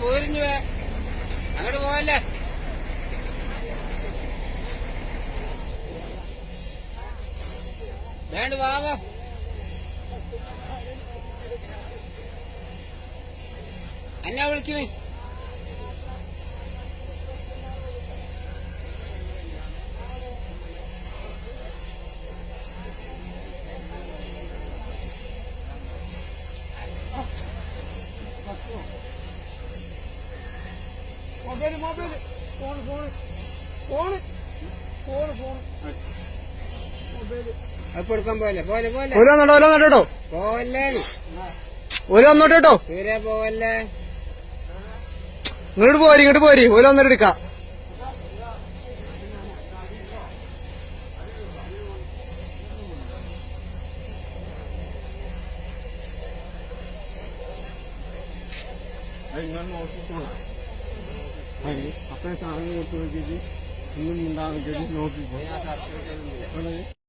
പോരിഞ്ഞു അങ്ങോട്ട് പോവല്ലേ. വേണ്ട വാവോ. എന്നാ വിളിക്കുമേ? Mobile mobile phone phone phone phone phone mobile അപ്പൊ എടുക്കാൻ പോലെ പോലെ പോലെ ഓരോ വന്നോട്ടോ പോവല്ലേ. ഓരോ വന്നോട്ടോ കേട്ടോ. തീരെ പോവല്ലേ. ഇങ്ങോട്ട് പോരി ഓരോ വന്നിട്ട് എടുക്കാം. ഞാൻ നോക്കിക്കോളാം. അത്രയും സാധനം കൊടുത്തു നോക്കിയിട്ട് ഒന്നും ഉണ്ടാകും നോക്കിക്കോ.